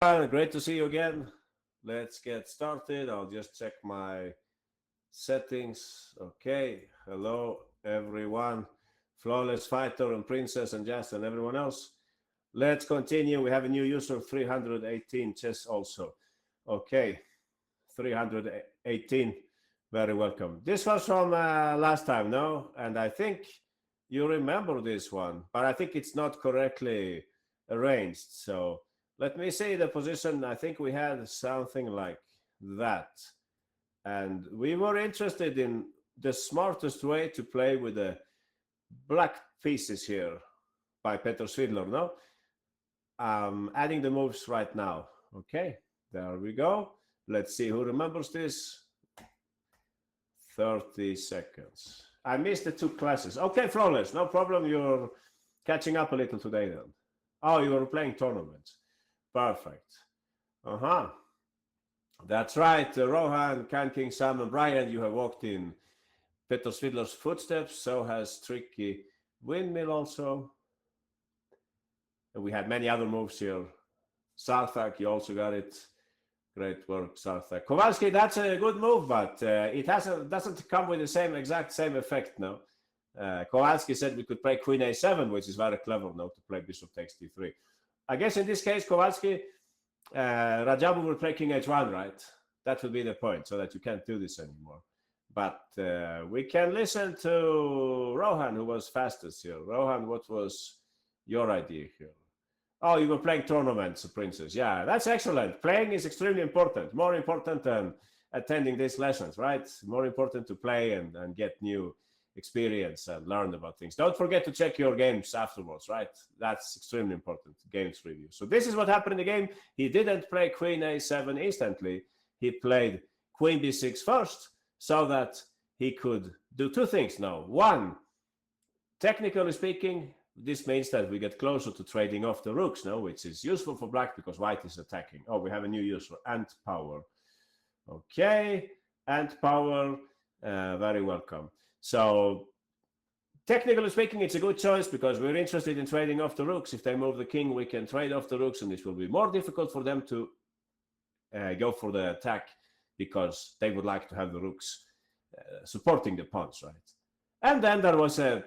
Great to see you again. Let's get started. I'll just check my settings. Okay. Hello, everyone. Flawless Fighter and Princess and Jazz and everyone else. Let's continue. We have a new user, 318 chess also. Okay. 318. Very welcome. This was from last time, no? And I think you remember this one, but I think it's not correctly arranged. So let me see the position. I think we had something like that. And we were interested in the smartest way to play with the black pieces here by Peter Svidler, no? Adding the moves right now. Okay, there we go. Let's see who remembers this. 30 seconds. I missed the two classes. Okay, Flawless, no problem. You're catching up a little today then. Oh, you were playing tournaments. Perfect. That's right. Rohan, Can King, Sam, and Brian, you have walked in Peter Svidler's footsteps. So has Tricky Windmill also. And we had many other moves here. Sarthak, you also got it. Great work, Sarthak. Kowalski, that's a good move, but it doesn't come with the exact same effect now. Kowalski said we could play Queen A7, which is very clever now to play Bishop takes D3. I guess in this case, Kowalski, Rajabu will play King H1, right? That would be the point, so that you can't do this anymore. But we can listen to Rohan, who was fastest here. Rohan, what was your idea here? Oh, you were playing tournaments, Princess. Yeah, that's excellent. Playing is extremely important. More important than attending these lessons, right? More important to play and get new experience and learn about things. Don't forget to check your games afterwards, right? That's extremely important, games review. So this is what happened in the game. He didn't play Queen A7 instantly. He played Queen B6 first so that he could do two things now. One, technically speaking, this means that we get closer to trading off the rooks now, which is useful for black because white is attacking. Oh, we have a new user, Ant Power. Okay, Ant Power, very welcome. So, technically speaking, it's a good choice because we're interested in trading off the rooks. If they move the king, we can trade off the rooks, and it will be more difficult for them to go for the attack because they would like to have the rooks supporting the pawns, right? And then there was a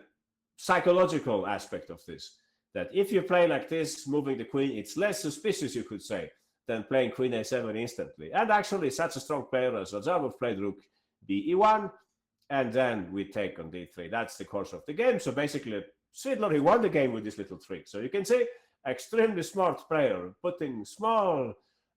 psychological aspect of this, that if you play like this, moving the queen, it's less suspicious, you could say, than playing Queen A7 instantly. And actually, such a strong player as Rajabov played Rook BE1, and then we take on D3. That's the course of the game. So basically, Svidler, he won the game with this little trick. So you can see, extremely smart player,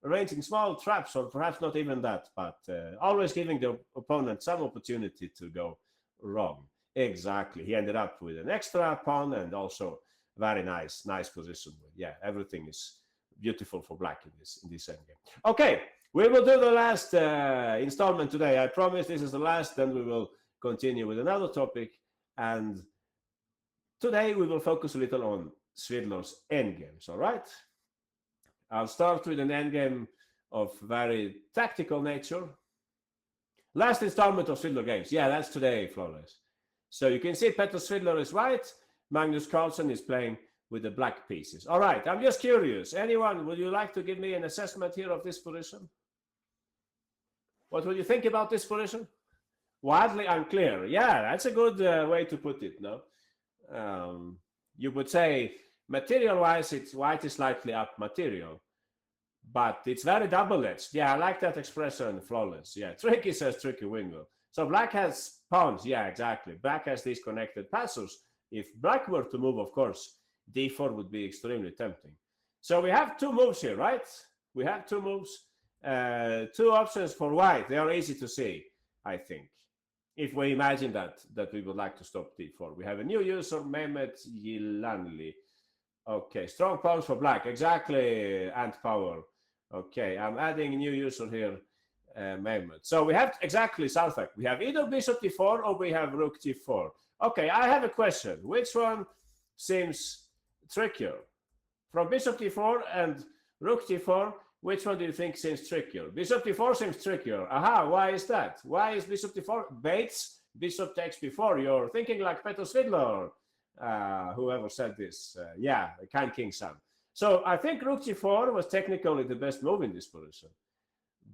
arranging small traps, or perhaps not even that, but always giving the opponent some opportunity to go wrong. Exactly. He ended up with an extra pawn and also very nice position. Yeah, everything is beautiful for black in this endgame. Okay, we will do the last installment today. I promise this is the last, then we will continue with another topic. And today we will focus a little on Svidler's endgames, all right? I'll start with an endgame of very tactical nature. Last installment of Svidler games. Yeah, that's today, Flawless. So you can see Peter Svidler is white. Magnus Carlsen is playing with the black pieces. All right, I'm just curious. Anyone, would you like to give me an assessment here of this position? What would you think about this position? Wildly unclear. Yeah, that's a good way to put it, no? You would say, material-wise, white is slightly up material. But it's very double-edged. Yeah, I like that expression, Flawless. Yeah, Tricky says Tricky Wingle. So black has pawns. Yeah, exactly. Black has these connected passers. If black were to move, of course, D4 would be extremely tempting. So we have two moves here, right? We have two moves. Two options for white. They are easy to see, I think. If we imagine that we would like to stop D4. We have a new user, Mehmet Yilanli. Okay, strong pawns for black. Exactly, Ant Power. Okay, I'm adding a new user here, Mehmet. So we have exactly Sarthak. We have either Bishop D4 or we have Rook D4. Okay, I have a question. Which one seems trickier? From Bishop D4 and Rook D4, which one do you think seems trickier? Bishop D4 seems trickier. Aha, why is that? Why is Bishop D4? Bates, Bishop takes B4. You're thinking like Peter Svidler. Whoever said this. Yeah, Kind King Sam. So I think rook g4 was technically the best move in this position.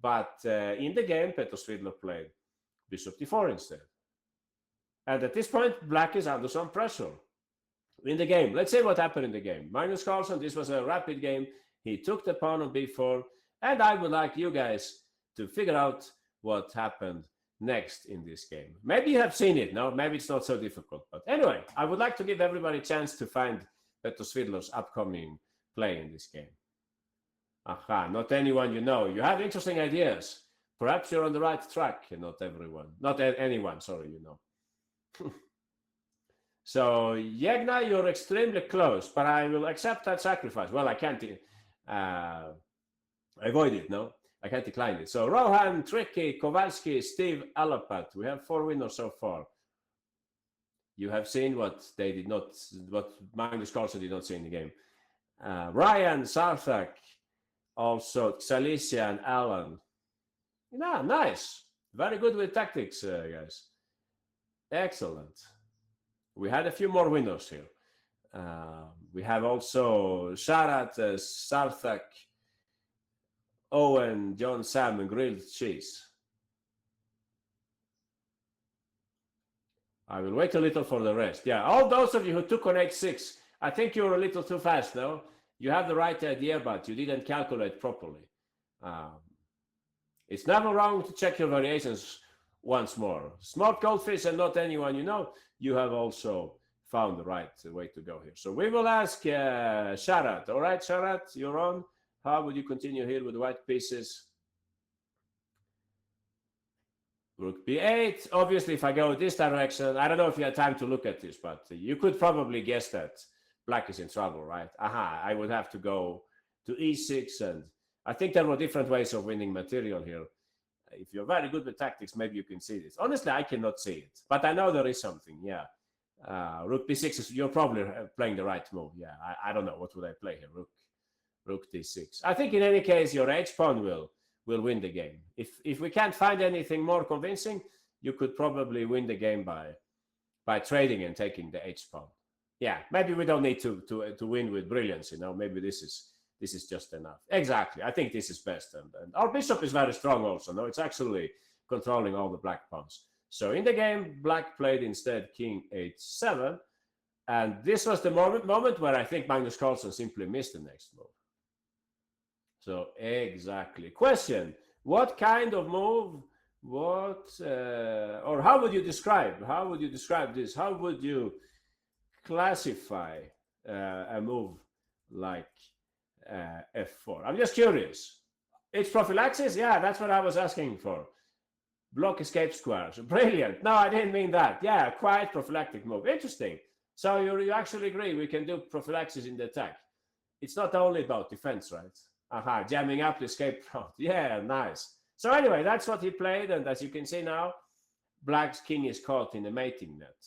But in the game, Petter Svidler played bishop d4 instead. And at this point, black is under some pressure in the game. Let's see what happened in the game. Magnus Carlsen, this was a rapid game. He took the pawn on b4. And I would like you guys to figure out what happened next in this game. Maybe you have seen it. No, maybe it's not so difficult. But anyway, I would like to give everybody a chance to find Petter Svidler's upcoming play in this game. Aha, not anyone you know. You have interesting ideas. Perhaps you're on the right track. Not everyone. Not anyone, sorry, you know. So, Yegna, you're extremely close, but I will accept that sacrifice. Well, I can't avoid it, no? I can't decline it. So, Rohan, Tricky, Kowalski, Steve, Alapat. We have 4 winners so far. You have seen what they did not, what Magnus Carlsen did not see in the game. Ryan, Sarthak, also Xalicia and Alan. Yeah, nice. Very good with tactics, guys. Excellent. We had a few more winners here. We have also Sharat, Sarthak, Owen, John Sam, and grilled cheese. I will wait a little for the rest. Yeah, all those of you who took on h6, I think you're a little too fast, no? You have the right idea, but you didn't calculate properly. It's never wrong to check your variations once more. Smart Goldfish and not anyone you know, you have also found the right way to go here. So we will ask Sharat. All right, Sharat, you're on. How would you continue here with the white pieces? Rook b8. Obviously, if I go this direction, I don't know if you had time to look at this, but you could probably guess that black is in trouble, right? Aha, I would have to go to e6, and I think there were different ways of winning material here. If you're very good with tactics, maybe you can see this. Honestly, I cannot see it, but I know there is something, yeah. Rook b6, you're probably playing the right move, yeah. I don't know, what would I play here? Rook d6. I think in any case, your h-pawn will win the game. If we can't find anything more convincing, you could probably win the game by trading and taking the h-pawn. Yeah, maybe we don't need to win with brilliance, you know. Maybe this is just enough. Exactly, I think this is best. And our bishop is very strong also, no? It's actually controlling all the black pawns. So in the game, black played instead king h7. And this was the moment where I think Magnus Carlsen simply missed the next move. So exactly. Question: what kind of move? Or how would you describe? How would you describe this? How would you classify a move like f4? I'm just curious. It's prophylaxis? Yeah, that's what I was asking for. Block escape squares. Brilliant. No, I didn't mean that. Yeah, quite prophylactic move. Interesting. So you actually agree we can do prophylaxis in the attack. It's not only about defense, right? Aha, jamming up the escape route. Yeah, nice. So anyway, that's what he played. And as you can see now, black's king is caught in the mating net.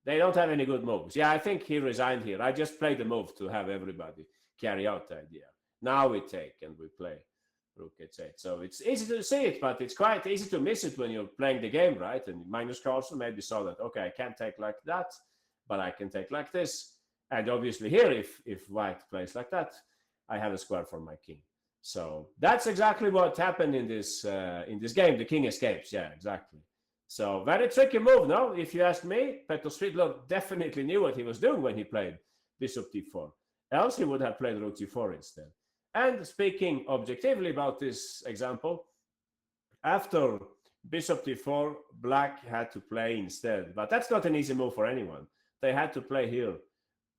They don't have any good moves. Yeah, I think he resigned here. I just played the move to have everybody carry out the idea. Now we take and we play rook h8. So it's easy to see it, but it's quite easy to miss it when you're playing the game, right? And Magnus Carlsen maybe saw that, okay, I can't take like that, but I can take like this. And obviously here, if white plays like that, I have a square for my king. So that's exactly what happened in this game. The king escapes. Yeah, exactly. So very tricky move, no? If you ask me, Petter Svidler definitely knew what he was doing when he played bishop d4. Else he would have played rook g4 instead. And speaking objectively about this example, after bishop d4, black had to play instead. But that's not an easy move for anyone. They had to play here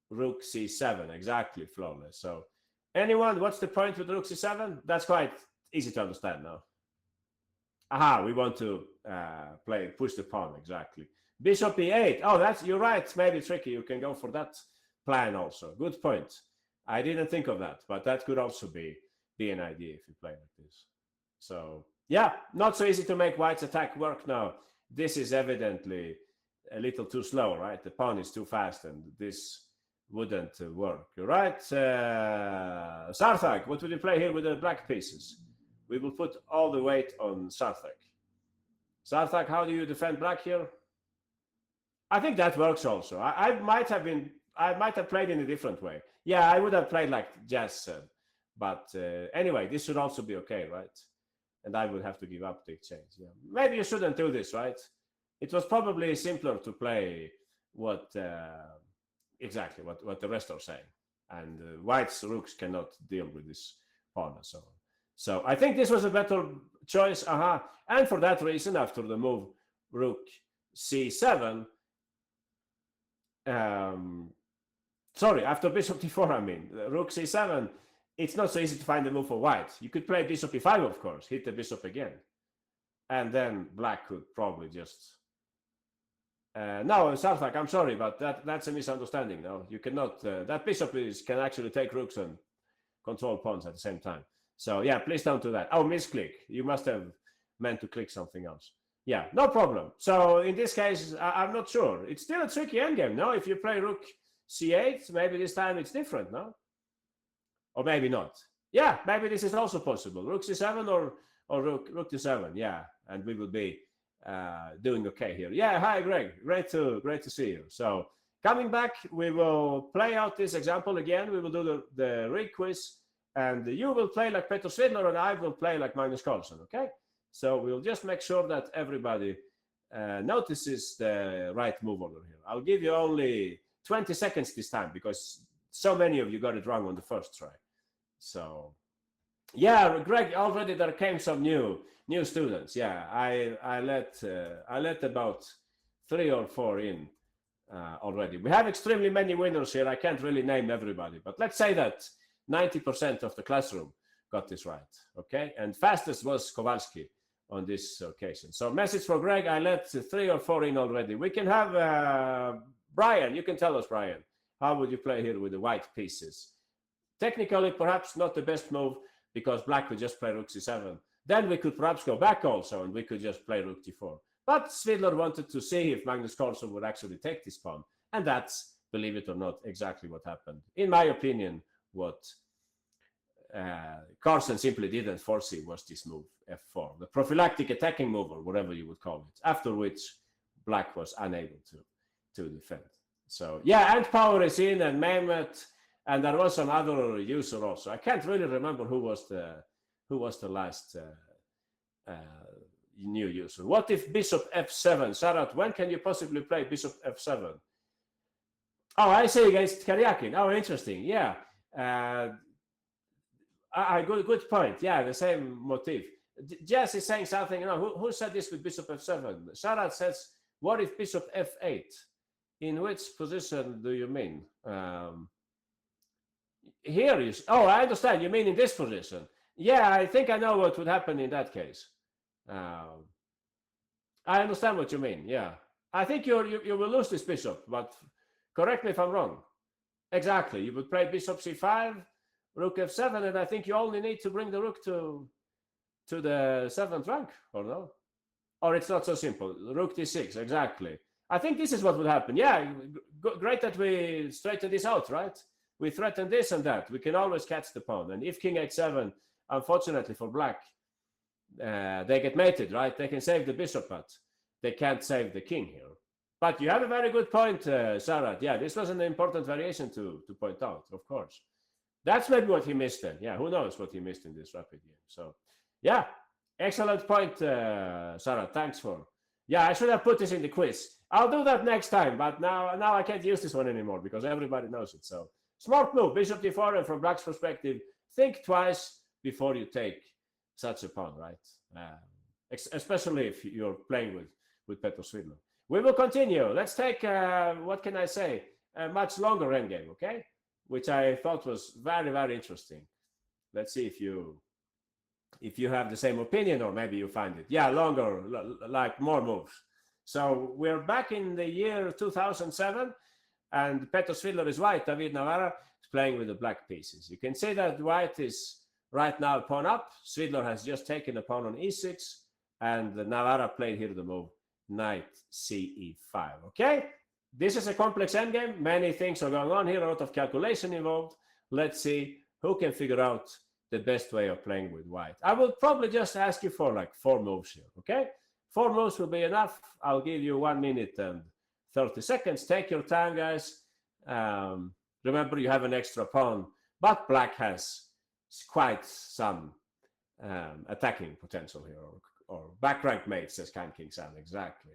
rook c7, exactly, flawless. So anyone, what's the point with rook c7? That's quite easy to understand now. Aha, we want to push the pawn, exactly. Bishop e8. Oh, you're right, maybe tricky. You can go for that plan also. Good point. I didn't think of that, but that could also be an idea if you play like this. So yeah, not so easy to make white's attack work now. This is evidently a little too slow, right? The pawn is too fast, and this wouldn't work. You're right. Sarthak, what would you play here with the black pieces? We will put all the weight on Sarthak. Sarthak, how do you defend black here? I think that works also. I might have played in a different way. Yeah, I would have played like Jazz said. But anyway, this should also be okay, right? And I would have to give up the exchange. Yeah, maybe you shouldn't do this, right? It was probably simpler to play what exactly what the rest are saying, and White's rooks cannot deal with this pawn and so on. So I think this was a better choice. And for that reason, after the move Rook C7, after Bishop D4, I mean Rook C7. It's not so easy to find the move for White. You could play Bishop E5, of course, hit the Bishop again, and then Black could probably just. No, Sarthak, I'm sorry, but that's a misunderstanding. No, you cannot. That Bishop can actually take rooks and control pawns at the same time. So yeah, please don't do that. Oh, misclick. You must have meant to click something else. Yeah, no problem. So in this case, I'm not sure. It's still a tricky endgame, no? If you play Rook C8, maybe this time it's different, no? Or maybe not. Yeah, maybe this is also possible. Rook C7 or Rook D7. Yeah, and we will be doing okay here. Yeah, hi Greg. Great to see you. So coming back, we will play out this example again. We will do the rig quiz, and you will play like Peter Svidler, and I will play like Magnus Carlsen. Okay. So we'll just make sure that everybody notices the right move order here. I'll give you only 20 seconds this time because so many of you got it wrong on the first try. So yeah, Greg, already there came some new students. Yeah, I let about 3 or 4 in already. We have extremely many winners here. I can't really name everybody, but let's say that 90% of the classroom got this right. Okay, and fastest was Kowalski on this occasion. So message for Greg, I let 3 or 4 in already. We can have Brian. You can tell us, Brian, how would you play here with the white pieces? Technically, perhaps not the best move because Black could just play Rook C7. Then we could perhaps go back also and we could just play Rook D4. But Svidler wanted to see if Magnus Carlsen would actually take this pawn. And that's, believe it or not, exactly what happened. In my opinion, what Carlsen simply didn't foresee was this move, F4. The prophylactic attacking move, or whatever you would call it, after which Black was unable to defend. So, yeah, and Power is in, and Mehmet, and there was some other user also. I can't really remember who was the last new user. What if Bishop F7? Sarat, when can you possibly play Bishop F7? Oh, I see, against Karyakin. Oh, interesting. Yeah. Good point. Yeah, the same motif. Jess is saying something. You know, who said this with Bishop F7? Sarat says, what if Bishop F8? In which position do you mean? Here is, oh, I understand. You mean in this position? Yeah, I think I know what would happen in that case. I understand what you mean. Yeah, I think you will lose this bishop, but correct me if I'm wrong. Exactly, you would play Bishop C5, Rook F7, and I think you only need to bring the Rook to the 7th rank, or no? Or it's not so simple. Rook D6, exactly. I think this is what would happen. Yeah, great that we straightened this out, right? We threaten this and that. We can always catch the pawn. And if King H7, unfortunately for Black, they get mated, right? They can save the bishop, but they can't save the king here. But you have a very good point, Sarat. Yeah, this was an important variation to point out, of course. That's maybe what he missed then. Yeah, who knows what he missed in this rapid game. So, yeah, excellent point, Sarat. Thanks for... Yeah, I should have put this in the quiz. I'll do that next time, but now I can't use this one anymore because everybody knows it. So, smart move, Bishop D4, and from Black's perspective, think twice before you take such a pawn, right? Especially if you're playing with Petr Svidler. We will continue. Let's take, what can I say, a much longer endgame, okay? Which I thought was very, very interesting. Let's see if you have the same opinion or maybe you find it. Yeah, longer, like more moves. So we're back in the year 2007, and Petr Svidler is white. David Navarra is playing with the black pieces. You can see that white is right now pawn up. Svidler has just taken a pawn on e6, and Navarra played here the move knight ce5. Okay, this is a complex endgame. Many things are going on here, a lot of calculation involved. Let's see who can figure out the best way of playing with white. I will probably just ask you for like 4 moves here, okay? 4 moves will be enough. I'll give you 1 minute and 30 seconds. Take your time, guys. Remember, you have an extra pawn, but black has quite some attacking potential here, or back rank mate, says Can King Sam. Exactly.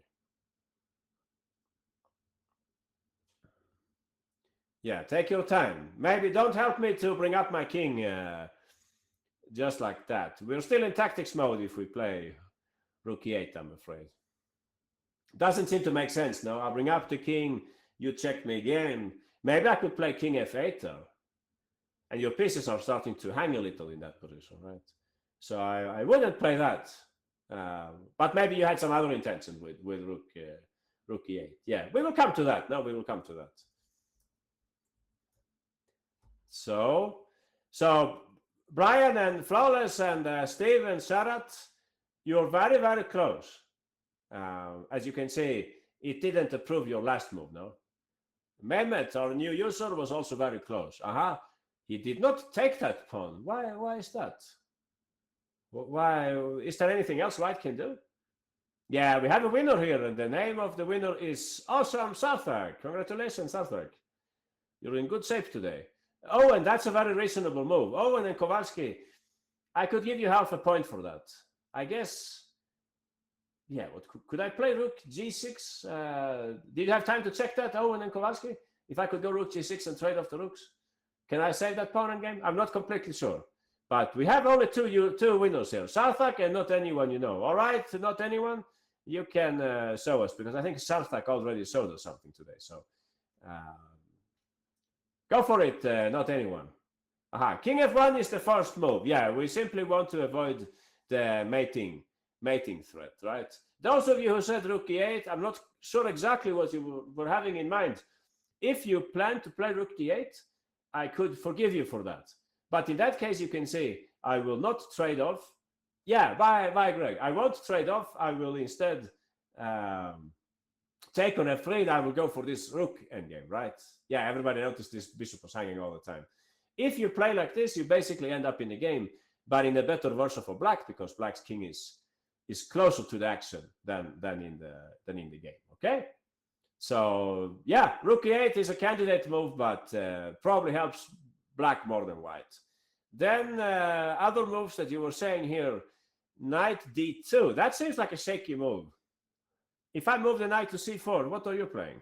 Yeah, take your time. Maybe don't help me to bring up my king just like that. We're still in tactics mode if we play rook e8, I'm afraid. Doesn't seem to make sense, no? I'll bring up the king, you check me again. Maybe I could play king f8 though. And your pieces are starting to hang a little in that position, right? So I wouldn't play that. But maybe you had some other intention with rook e8. Yeah, we will come to that. No, we will come to that. So Brian and Flawless and Steve and Sharat, you're very, very close. As you can see, it didn't approve your last move, no? Mehmet, our new user, was also very close. He did not take that pawn. Why is that? Why? Is there anything else White can do? Yeah, we have a winner here, and the name of the winner is Awesome Sarthak. Congratulations, Sarthak. You're in good shape today. Owen, that's a very reasonable move. Owen and Kowalski, I could give you half a point for that. I guess, yeah, what could I play rook g6? Did you have time to check that, Owen and Kowalski? If I could go rook g6 and trade off the rooks? Can I save that pawn in game? I'm not completely sure. But we have only two winners here. Sarthak and not anyone you know. All right, not anyone? You can show us, because I think Sarthak already showed us something today. So go for it, not anyone. King f1 is the first move. Yeah, we simply want to avoid the mating threat, right? Those of you who said rook e8, I'm not sure exactly what you were having in mind. If you plan to play rook d8, I could forgive you for that. But in that case, you can say, I will not trade off. Yeah, bye, Greg. I won't trade off. I will instead take on f3, and I will go for this rook endgame, right? Yeah, everybody noticed this bishop was hanging all the time. If you play like this, you basically end up in the game, but in a better version for black, because black's king is closer to the action than in the game. Okay, so yeah, rook e8 is a candidate move, but probably helps black more than white. Then other moves that you were saying here, knight d2. That seems like a shaky move. If I move the knight to c4, what are you playing?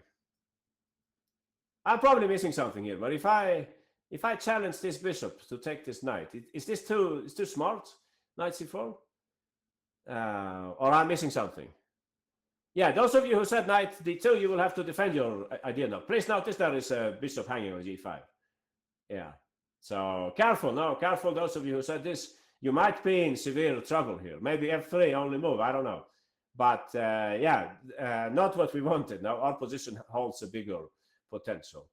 I'm probably missing something here, but if I challenge this bishop to take this knight, is this too smart? Knight c4? Or I'm missing something? Yeah, those of you who said knight d2, you will have to defend your idea now. Please notice there is a bishop hanging on g5. Yeah, so careful, those of you who said this, you might be in severe trouble here. Maybe f3 only move, I don't know. But not what we wanted. Now our position holds a bigger potential.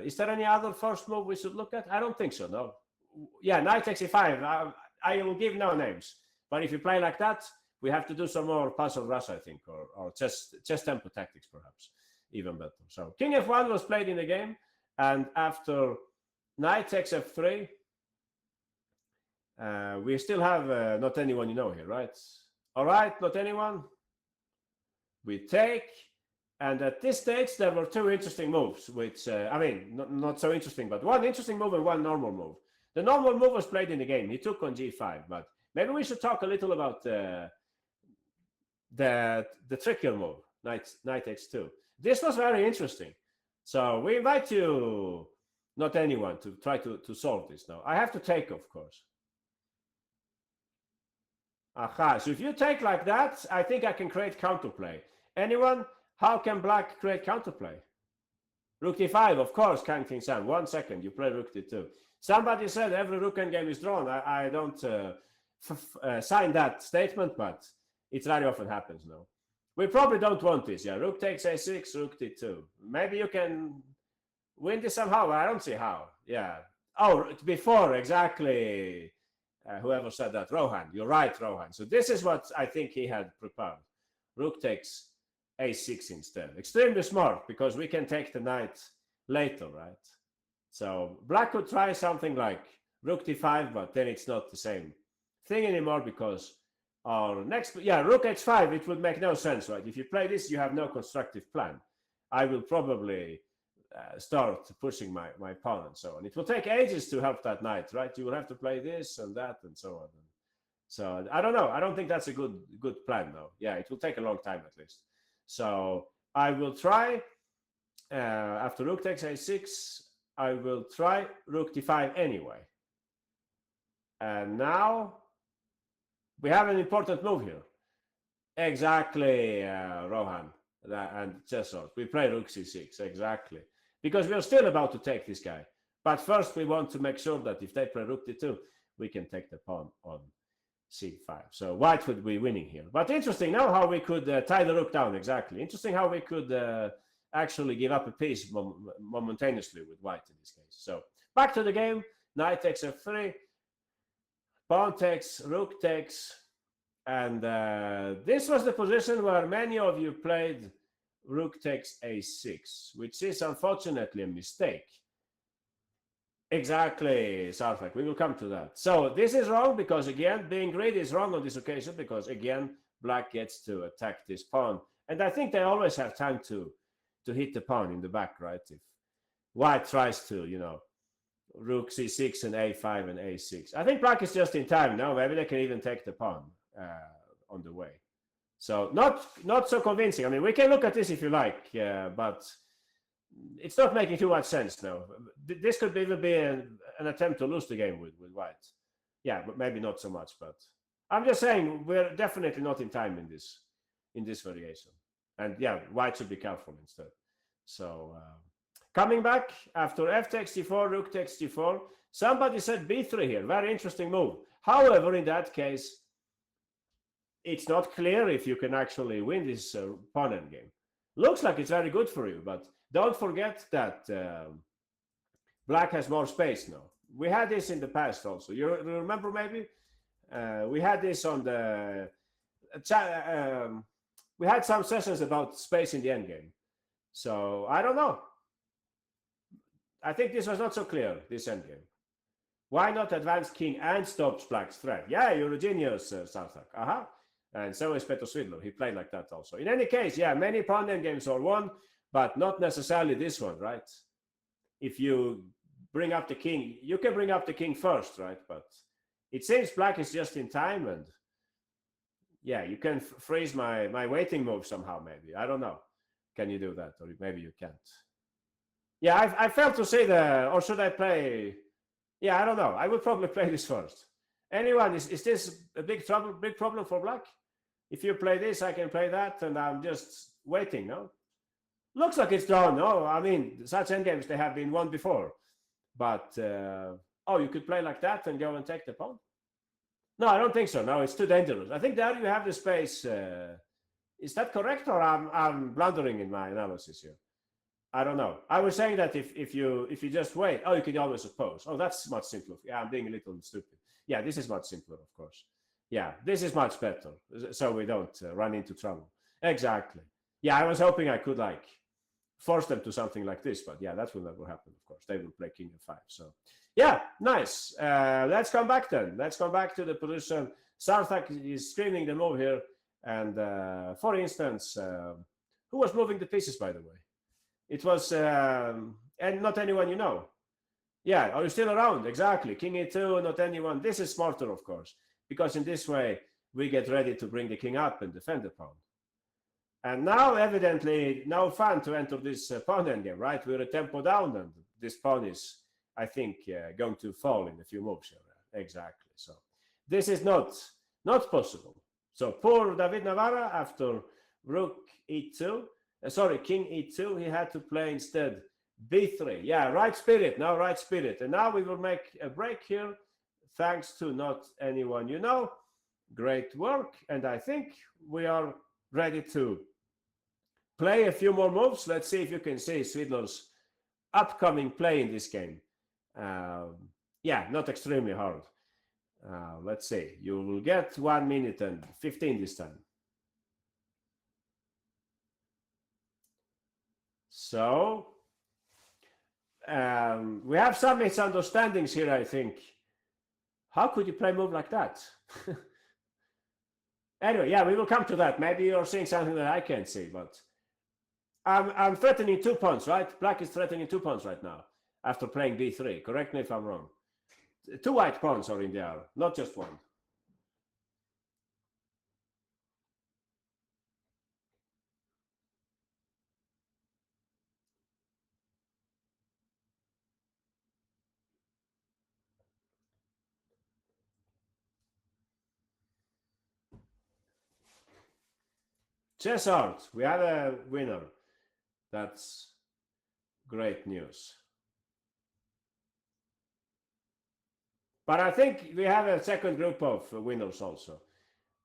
Is there any other first move we should look at? I don't think so, no. Yeah, knight takes e5. I will give no names. But if you play like that, we have to do some more puzzle rush, I think, or chess tempo tactics, perhaps, even better. So king f1 was played in the game, and after knight takes f3, we still have not anyone you know here, right? All right, not anyone. We take, and at this stage there were two interesting moves, which I mean, not so interesting, but one interesting move and one normal move. The normal move was played in the game. He took on g5, but maybe we should talk a little about the trickier move, knight h2. This was very interesting. So we invite you, not anyone, to try to solve this now. I have to take, of course. So if you take like that, I think I can create counterplay. Anyone? How can black create counterplay? Rook d5, of course, King Sam. 1 second, you play rook d2. Somebody said every rook endgame is drawn. I don't sign that statement, but it very often happens now. We probably don't want this. Yeah, rook takes a6, rook d2. Maybe you can win this somehow. I don't see how. Yeah. Oh, before, exactly. Whoever said that, Rohan. You're right, Rohan. So this is what I think he had prepared. Rook takes a6 instead. Extremely smart, because we can take the knight later, right? So black could try something like rook d5, but then it's not the same thing anymore, because our next, rook h5, it would make no sense, right? If you play this, you have no constructive plan. I will probably start pushing my pawn and so on. It will take ages to help that knight, right? You will have to play this and that and so on. So I don't know. I don't think that's a good plan, though. Yeah, it will take a long time at least. So I will try after rook takes a6. I will try rook d5 anyway. And now we have an important move here. Exactly, Rohan and Chesol. We play rook c6, exactly. Because we're still about to take this guy. But first we want to make sure that if they play rook d2, we can take the pawn on c5. So white would be winning here. But interesting now how we could tie the rook down, exactly. Interesting how we could actually give up a piece momentaneously with white in this case. So back to the game. Knight takes f3. Pawn takes, rook takes. And this was the position where many of you played rook takes a6, which is unfortunately a mistake. Exactly, Sarthak. We will come to that. So this is wrong because, again, being greedy is wrong on this occasion because, again, black gets to attack this pawn. And I think they always have time to hit the pawn in the back, right? If white tries to, rook c6 and a5 and a6. I think black is just in time now. Maybe they can even take the pawn on the way. So not so convincing. I mean, we can look at this if you like, but it's not making too much sense now. This could even be an attempt to lose the game with white. Yeah, but maybe not so much. But I'm just saying we're definitely not in time in this variation. And yeah, white should be careful instead. So coming back after f takes d4, rook takes d4. Somebody said b3 here. Very interesting move. However, in that case, it's not clear if you can actually win this pawn endgame. Looks like it's very good for you, but don't forget that black has more space now. We had this in the past also. You remember maybe? We had this on the... we had some sessions about space in the endgame. So, I don't know. I think this was not so clear, this endgame. Why not advance king and stops black's threat? Yeah, you're a genius, Sarthak. Uh-huh. And so is Peter Svidler. He played like that also. In any case, yeah, many pawn endgames are won, but not necessarily this one, right? If you bring up the king, you can bring up the king first, right? But it seems black is just in time, and yeah, you can freeze my waiting move somehow, maybe. I don't know. Can you do that? Or maybe you can't. Yeah, I failed to say or should I play? Yeah, I don't know. I would probably play this first. Anyone, is this a big problem for black? If you play this, I can play that, and I'm just waiting, no? Looks like it's drawn, no? I mean, such endgames, they have been won before. But, you could play like that and go and take the pawn? No, I don't think so. No, it's too dangerous. I think there you have the space. Is that correct, or I'm blundering in my analysis here? I don't know. I was saying that if you just wait, you can always oppose. Oh, that's much simpler. Yeah, I'm being a little stupid. Yeah, this is much simpler, of course. Yeah, this is much better, so we don't run into trouble. Exactly. Yeah, I was hoping I could force them to something like this, but yeah, that will never happen, of course. They will play king f5. So yeah, nice. Let's come back then. Let's come back to the position. Sarthak is screening the move here. And for instance, who was moving the pieces, by the way? It was, and not anyone you know. Yeah, are you still around? Exactly. King e2, not anyone. This is smarter, of course, because in this way, we get ready to bring the king up and defend the pawn. And now, evidently, no fun to enter this pawn endgame, right? We're a tempo down, and this pawn is, I think, going to fall in a few moves here. Exactly. So this is not possible. So poor David Navarra, after rook e2, king e2, he had to play instead b3. Yeah, right spirit, now right spirit. And now we will make a break here, thanks to not anyone you know. Great work. And I think we are ready to play a few more moves. Let's see if you can see Svidler's upcoming play in this game. Yeah, not extremely hard. Let's see. You will get 1 minute and 15 this time. So we have some misunderstandings here, I think. How could you play a move like that? Anyway, yeah, we will come to that. Maybe you're seeing something that I can't see, but I'm threatening 2 pawns, right? Black is threatening 2 pawns right now after playing b3. Correct me if I'm wrong. 2 white pawns are in the air, not just one. Chess art, we have a winner. That's great news. But I think we have a second group of winners also.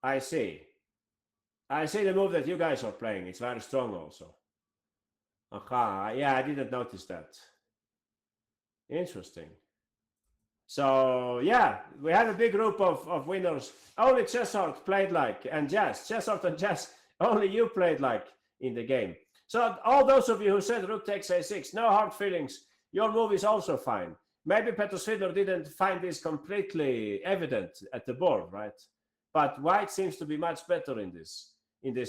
I see. I see the move that you guys are playing. It's very strong also. Aha, yeah, I didn't notice that. Interesting. So yeah, we have a big group of winners. Only Chessart played like, and Jazz, Chessart and Jazz, only you played like in the game. So all those of you who said rook takes a6, no hard feelings. Your move is also fine. Maybe Petr Svidler didn't find this completely evident at the board, right? But white seems to be much better in this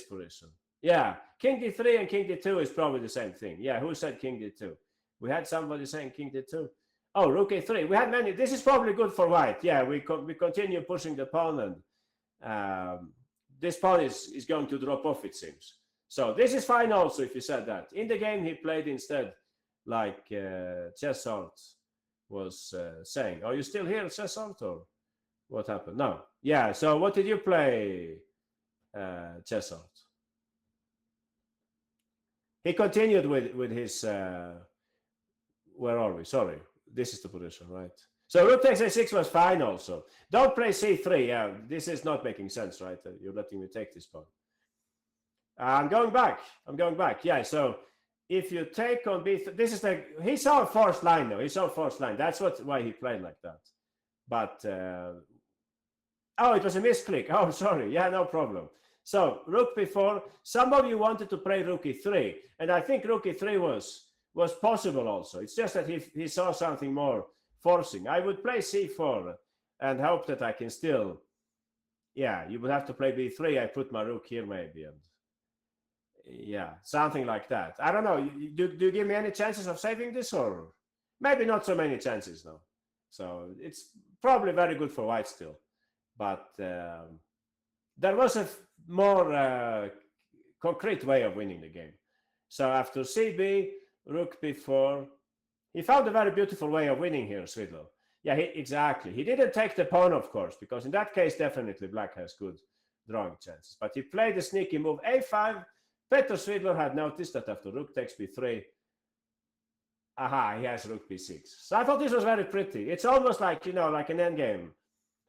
position. Yeah, king d3 and king d2 is probably the same thing. Yeah, who said king d2? We had somebody saying king d2. Oh, rook a3. We had many. This is probably good for white. Yeah, we continue pushing the pawn, and this pawn is going to drop off, it seems. So this is fine also if you said that. In the game, he played instead like Chessart was saying. Are you still here, Chessart, or what happened? No. Yeah, so what did you play, Chessart? He continued with his... where are we? Sorry. This is the position, right? So rook takes a6 was fine also. Don't play c3. Yeah, this is not making sense, right? You're letting me take this pawn. I'm going back. Yeah, so if you take on b3, this is the... He saw a forced line, though. He saw a forced line. That's why he played like that. But... oh, it was a misclick. Oh, sorry. Yeah, no problem. So rook b4. Some of you wanted to play rook e3. And I think rook e3 was possible also. It's just that he saw something more forcing. I would play c4 and hope that I can still... Yeah, you would have to play b3. I put my rook here maybe. And yeah, something like that. I don't know. Do you give me any chances of saving this, or maybe not so many chances now? So it's probably very good for white still. But there was a more concrete way of winning the game. So after cb, rook b4, he found a very beautiful way of winning here, Svidler. Yeah, exactly. He didn't take the pawn, of course, because in that case, definitely black has good drawing chances. But he played the sneaky move a5. Petr Svidler had noticed that after rook takes b3, aha, he has rook b6. So I thought this was very pretty. It's almost like, like an endgame.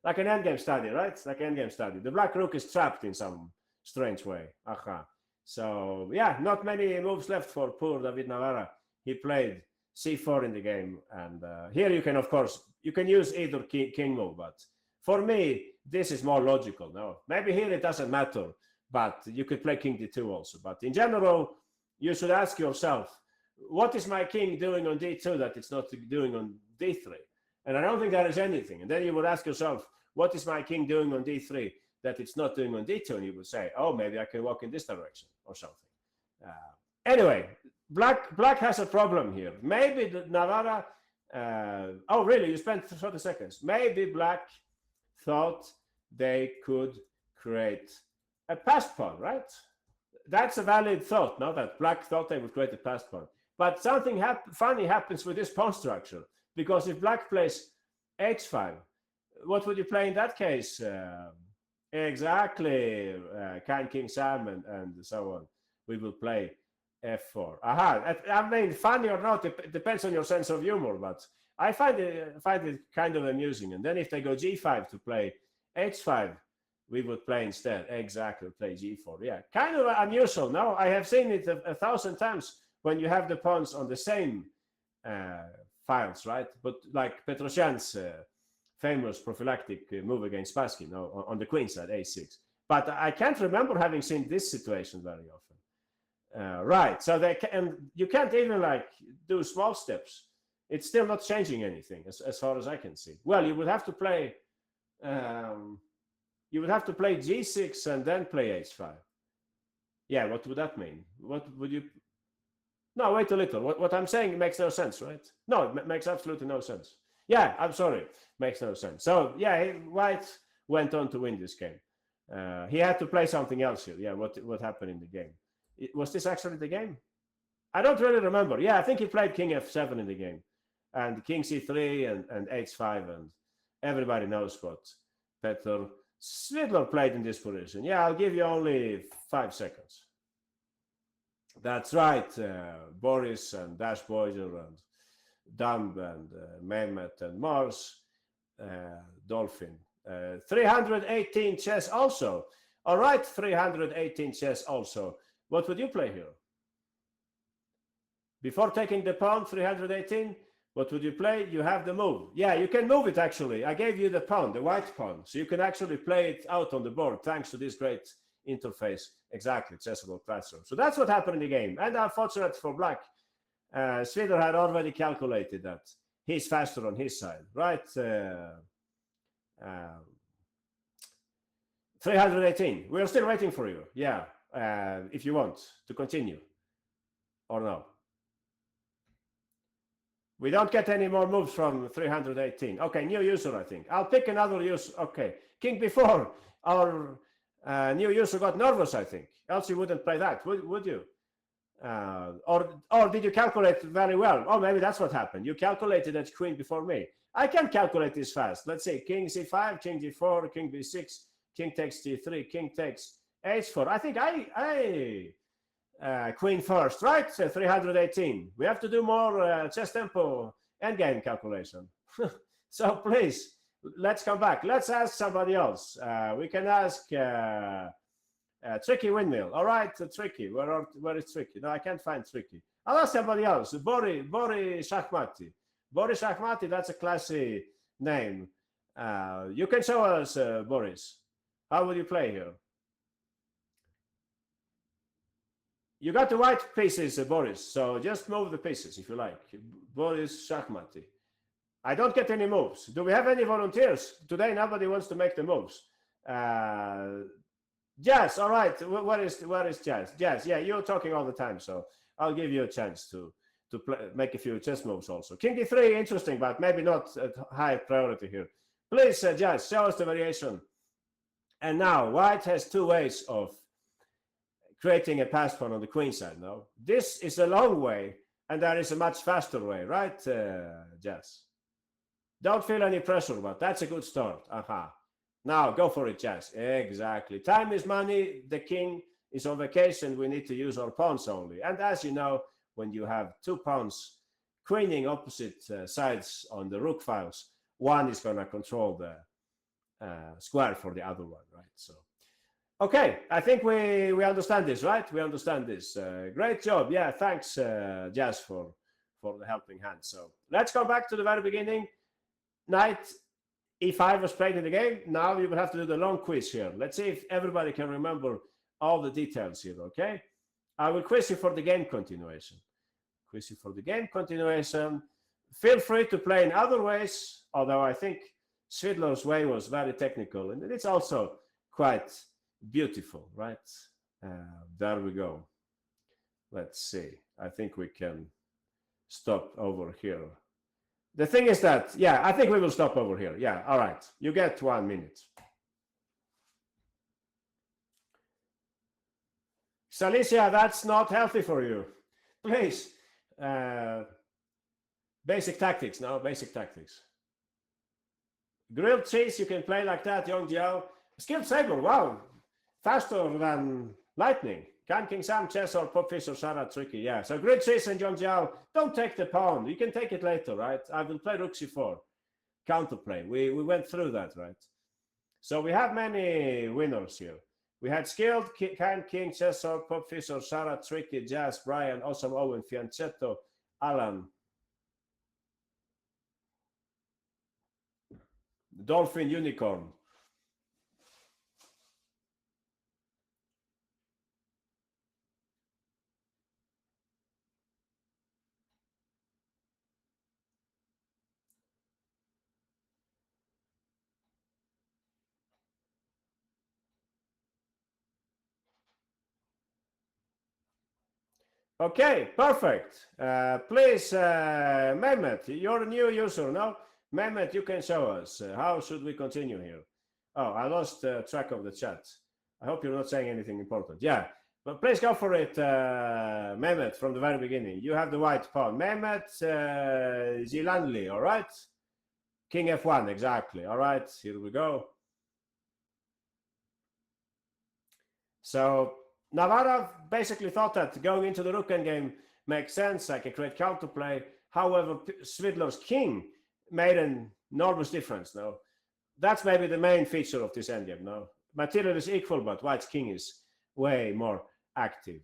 Like an endgame study, right? Like an endgame study. The black rook is trapped in some strange way. Aha. So, yeah, not many moves left for poor David Navarra. He played c4 in the game. And here you can, of course, you can use either king move. But for me, this is more logical. No, maybe here it doesn't matter. But you could play king d2 also. But in general, you should ask yourself, what is my king doing on d2 that it's not doing on d3? And I don't think there is anything. And then you would ask yourself, what is my king doing on d3 that it's not doing on d2? And you would say, oh, maybe I can walk in this direction or something. Anyway, black has a problem here. Maybe the Navarra... oh, really? You spent 30 seconds. Maybe black thought they could create a passed pawn, right? That's a valid thought, no? That black thought they would create a passed pawn. But something funny happens with this pawn structure. Because if black plays h5, what would you play in that case? Exactly, king Sam and so on. We will play f4. Aha, I mean, funny or not, it depends on your sense of humor, but I find it kind of amusing. And then if they go g5 to play h5, we would play instead. Exactly, play g4. Yeah, kind of unusual. No, I have seen it a thousand times when you have the pawns on the same files, right? But like Petrosyan's famous prophylactic move against Spassky, on the queen side, a6. But I can't remember having seen this situation very often. Right, so you can't even like do small steps. It's still not changing anything as far as I can see. Well, you would have to play g6 and then play h5. Yeah, what would that mean? What would you... No, wait a little. What I'm saying makes no sense, right? No, it makes absolutely no sense. Yeah, I'm sorry. Makes no sense. So, yeah, White went on to win this game. He had to play something else here. Yeah, what happened in the game? Was this actually the game? I don't really remember. Yeah, I think he played King F7 in the game. And King C3 and H5. And everybody knows what Peter Svidler played in this position. Yeah, I'll give you only 5 seconds. That's right. Boris and Dash Boyzer and Dumb and Mehmet and Mars, Dolphin. 318 chess also. All right, 318 chess also. What would you play here? Before taking the pawn, 318, what would you play? You have the move. Yeah, you can move it actually. I gave you the pawn, the white pawn. So you can actually play it out on the board thanks to this great interface. Exactly, chessable classroom. So that's what happened in the game. And unfortunate for black, Svidler had already calculated that he's faster on his side, right? 318. We're still waiting for you. Yeah, if you want to continue or no. We don't get any more moves from 318. Okay, new user, I think. I'll pick another user. Okay, King before. Our new user got nervous, I think. Else you wouldn't play that, would you? Or did you calculate very well? Oh, maybe that's what happened. You calculated that queen before me. I can calculate this fast. Let's say king c5, king d4, king b6, king takes d3, king takes h4. I think I queen first, right? So 318. We have to do more chess tempo endgame calculation. So please, let's come back. Let's ask somebody else. We can ask Tricky Windmill. All right, Tricky. Where is Tricky? No, I can't find Tricky. I'll ask somebody else. Bori Shachmati. Bori Shachmati, that's a classy name. You can show us, Boris. How will you play here? You got the white pieces, Boris, so just move the pieces if you like. Boris Shachmati. I don't get any moves. Do we have any volunteers? Today nobody wants to make the moves. Jazz, all right. Where is Jazz? Jazz, yeah, you're talking all the time, so I'll give you a chance to make a few chess moves also. King d3, interesting, but maybe not at high priority here. Please, Jazz, show us the variation. And now, white has two ways of creating a pass pawn on the queen side. No, this is a long way, and there is a much faster way, right, Jazz? Don't feel any pressure, but that's a good start. Aha. Now go for it, Jazz. Exactly. Time is money. The king is on vacation. We need to use our pawns only. And as you know, when you have two pawns queening opposite sides on the rook files, one is going to control the square for the other one, right? So. Okay, I think we understand this, right? We understand this. Great job. Yeah, thanks, Jazz, for the helping hand. So let's go back to the very beginning. Knight e5 was played in the game. Now you will have to do the long quiz here. Let's see if everybody can remember all the details here, okay? I will quiz you for the game continuation. Quiz you for the game continuation. Feel free to play in other ways, although I think Svidler's way was very technical, and it's also quite beautiful, right? There we go. Let's see. I think we can stop over here. The thing is that, yeah, I think we will stop over here. Yeah, all right. You get 1 minute. Salicia, that's not healthy for you. Please. Basic tactics, no? Basic tactics. Grilled cheese, you can play like that, Young Jiao. Skilled saber, wow. Faster than lightning. Can King Sam, chess, or pop fish or Sarah tricky? Yeah. So grilled cheese and Young Jiao, don't take the pawn. You can take it later, right? I will play rook c4. Counterplay. We went through that, right? So we have many winners here. We had skilled, Can King, chess, or pop fish or Sarah tricky, Jazz, Brian, Awesome Owen, Fianchetto, Alan, Dolphin, Unicorn. Okay, perfect. Please, Mehmet, you're a new user, no? Mehmet, you can show us. How should we continue here? Oh, I lost track of the chat. I hope you're not saying anything important. Yeah, but please go for it, Mehmet, from the very beginning. You have the white pawn. Mehmet Zilanli, all right? King F1, exactly. All right, here we go. So Navarro basically thought that going into the rook endgame makes sense. I can create counterplay. However, Svidler's king made an enormous difference. No, that's maybe the main feature of this endgame. No, material is equal, but White's king is way more active.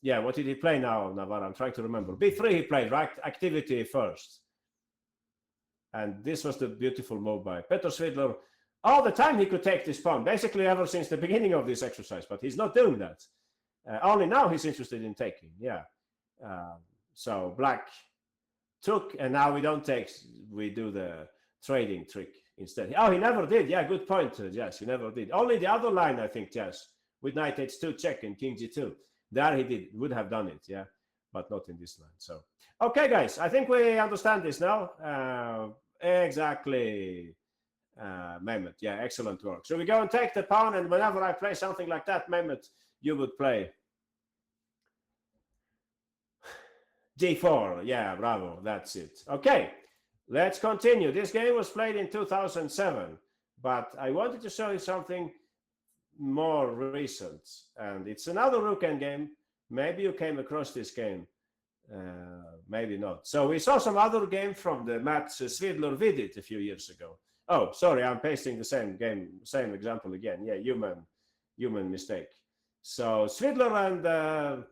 Yeah, what did he play now, Navarro? I'm trying to remember. B3 he played, right? Activity first. And this was the beautiful move by Petr Svidler. All the time he could take this pawn, basically ever since the beginning of this exercise, but he's not doing that. Only now he's interested in taking, yeah. So black took, and now we don't take, we do the trading trick instead. Oh, he never did. Yeah, good point, Jess. He never did. Only the other line, I think, Jess, with knight h2 check and king g2. There he would have done it, yeah, but not in this line. So, okay, guys, I think we understand this now. Exactly. Mehmet, yeah, excellent work. So we go and take the pawn, and whenever I play something like that, Mehmet, you would play d4. Yeah, bravo, that's it. Okay, let's continue. This game was played in 2007, but I wanted to show you something more recent, and it's another rook end game. Maybe you came across this game, maybe not. So we saw some other game from the match Svidler Vidit a few years ago. Oh, sorry, I'm pasting the same game, same example again. Yeah, human mistake. So Svidler and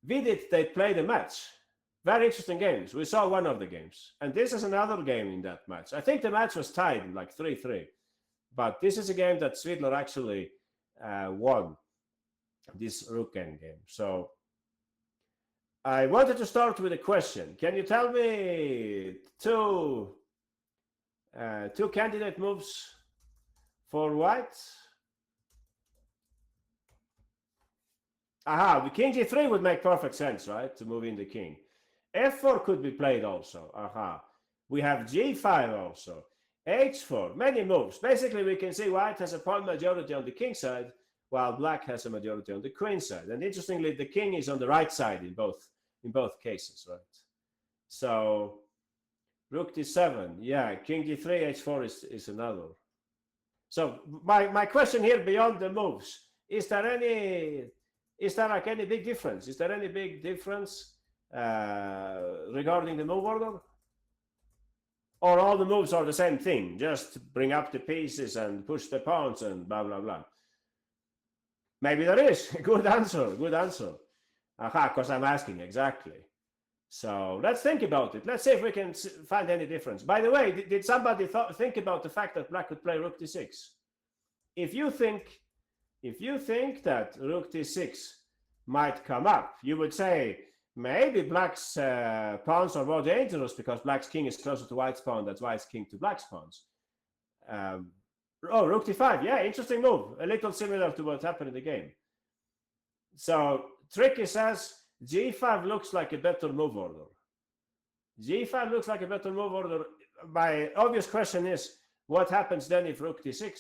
Vidit, they played a match. Very interesting games. We saw one of the games. And this is another game in that match. I think the match was tied like 3-3. But this is a game that Svidler actually won, this rook end game. So I wanted to start with a question. Can you tell me two candidate moves for white? Aha, the king g3 would make perfect sense, right? To move in the king. f4 could be played also. Aha. We have g5 also. h4, many moves. Basically, we can see white has a pawn majority on the king side, while black has a majority on the queen side. And interestingly, the king is on the right side in both cases, right? So rook d7, yeah, king d3, h4 is another. So my question here beyond the moves, is there like any big difference? Is there any big difference regarding the move order? Or all the moves are the same thing, just bring up the pieces and push the pawns and blah, blah, blah. Maybe there is. Good answer, good answer. Aha, because I'm asking, exactly. So let's think about it. Let's see if we can find any difference. By the way, did somebody think about the fact that black could play rook d6? If you think that rook d6 might come up, you would say maybe black's pawns are more dangerous because black's king is closer to white's pawn than white's king to black's pawns. Oh, rook d5. Yeah, interesting move. A little similar to what happened in the game. So Tricky says g5 looks like a better move order. G5 looks like a better move order. My obvious question is, what happens then if rook d6?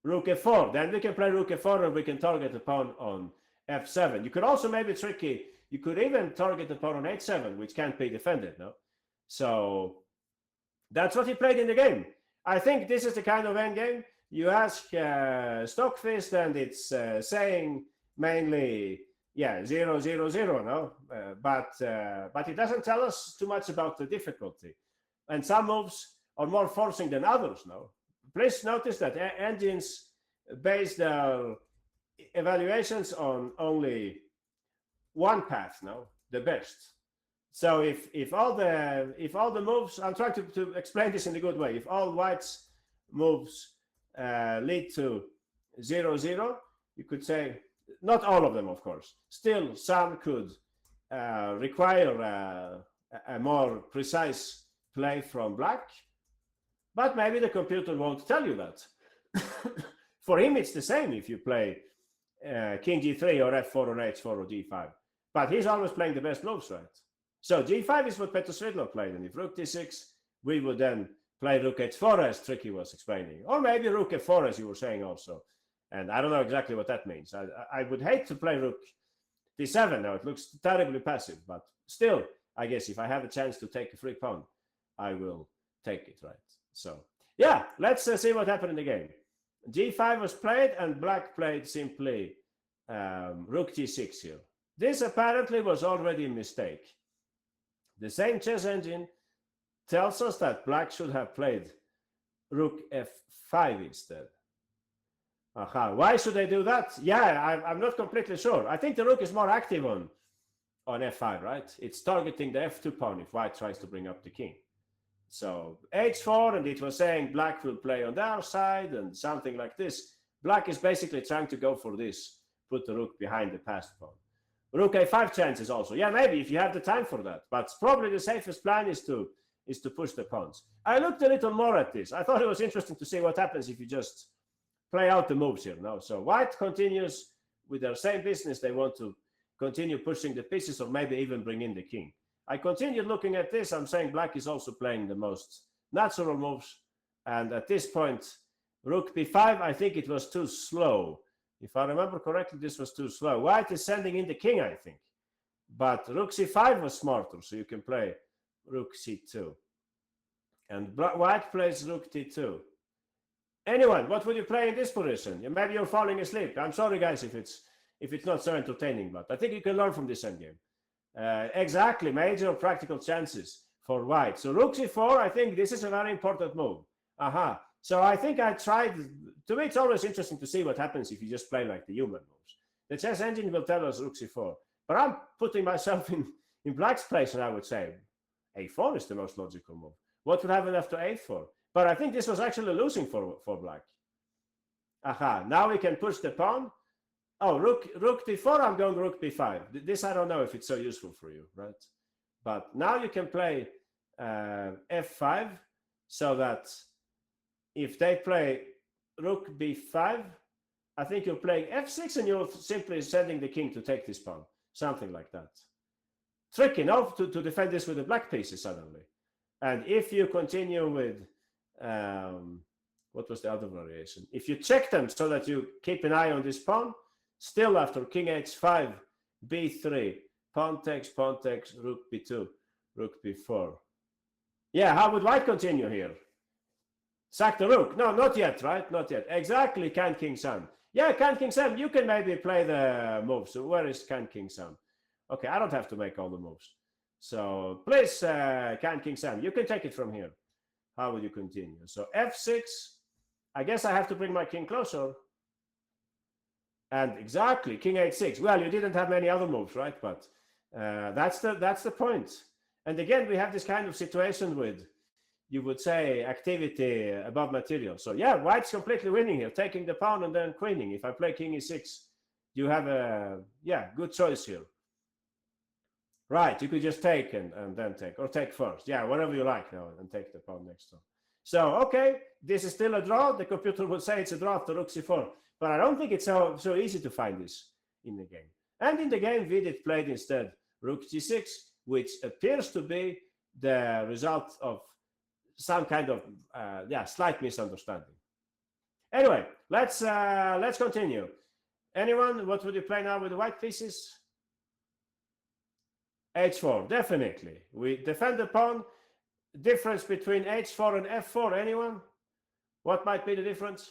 Rook f4. Then we can play rook f4 and we can target the pawn on f7. You could also, maybe tricky, you could even target the pawn on h7, which can't be defended, no? So that's what he played in the game. I think this is the kind of endgame. You ask Stockfist, and it's saying mainly, yeah, 0, 0, 0, no? But it doesn't tell us too much about the difficulty. And some moves are more forcing than others, no? Please notice that engines base their evaluations on only one path, no? The best. So if all the moves, I'm trying to explain this in a good way. If all white's moves lead to 0, 0, you could say, not all of them, of course. Still, some could require a more precise play from black, but maybe the computer won't tell you that. For him, it's the same if you play king g3 or f4 or h4 or g5. But he's always playing the best moves, right? So g5 is what Peter Svidler played, and if rook d6, we would then play rook h4 as Tricky was explaining, or maybe rook f4 as you were saying also. And I don't know exactly what that means. I would hate to play rook d7 now. It looks terribly passive, but still, I guess if I have a chance to take a free pawn, I will take it, right? So yeah, let's see what happened in the game. g5 was played, and black played simply rook g6 here. This apparently was already a mistake. The same chess engine tells us that black should have played rook f5 instead. Why should they do that? Yeah, I'm not completely sure. I think the rook is more active on f5, right? It's targeting the f2 pawn if white tries to bring up the king. So h4, and it was saying black will play on their side and something like this. Black is basically trying to go for this, put the rook behind the passed pawn. Rook a5 chances also. Yeah, maybe if you have the time for that. But probably the safest plan is to push the pawns. I looked a little more at this. I thought it was interesting to see what happens if you just play out the moves here now. So white continues with their same business. They want to continue pushing the pieces or maybe even bring in the king. I continued looking at this. I'm saying black is also playing the most natural moves. And at this point, rook b5, I think it was too slow. If I remember correctly, this was too slow. White is sending in the king, I think. But rook c5 was smarter, so you can play rook c2. And white plays rook d2. Anyone, what would you play in this position? Maybe you're falling asleep. I'm sorry, guys, if it's not so entertaining, but I think you can learn from this endgame. Exactly, major practical chances for white. So rook c4, I think this is a very important move. So I think I tried. To me, it's always interesting to see what happens if you just play like the human moves. The chess engine will tell us rook c4, but I'm putting myself in black's place, and I would say a4 is the most logical move. What would happen after a4? But I think this was actually losing for black. Now we can push the pawn. Oh, rook d4, I'm going rook b5. This I don't know if it's so useful for you, right? But now you can play f5, so that if they play rook b5, I think you're playing f6 and you're simply sending the king to take this pawn. Something like that. Tricky enough to defend this with the black pieces suddenly. And if you continue with, what was the other variation? If you check them so that you keep an eye on this pawn, still after king h5, b3, pawn takes, rook b2, rook b4. Yeah, how would white continue here? Sack the rook. No, not yet, right? Not yet. Exactly, can king sam. Yeah, can king sam. You can maybe play the moves. So where is can king sam? Okay, I don't have to make all the moves. So please, can king sam. You can take it from here. How would you continue? So f6. I guess I have to bring my king closer. And exactly, king h6. Well, you didn't have many other moves, right? But that's the point. And again, we have this kind of situation with, you would say, activity above material. So yeah, white's completely winning here, taking the pawn and then queening. If I play king e6, you have a good choice here. Right, you could just take and then take, or take first. Yeah, whatever you like now, and take the pawn next turn. So, okay, this is still a draw. The computer would say it's a draw after rook c4. But I don't think it's so easy to find this in the game. And in the game, Vidit played instead rook g6, which appears to be the result of some kind of slight misunderstanding. Anyway, let's continue. Anyone, what would you play now with the white pieces? h4, definitely. We defend the pawn. Difference between h4 and f4, anyone? What might be the difference?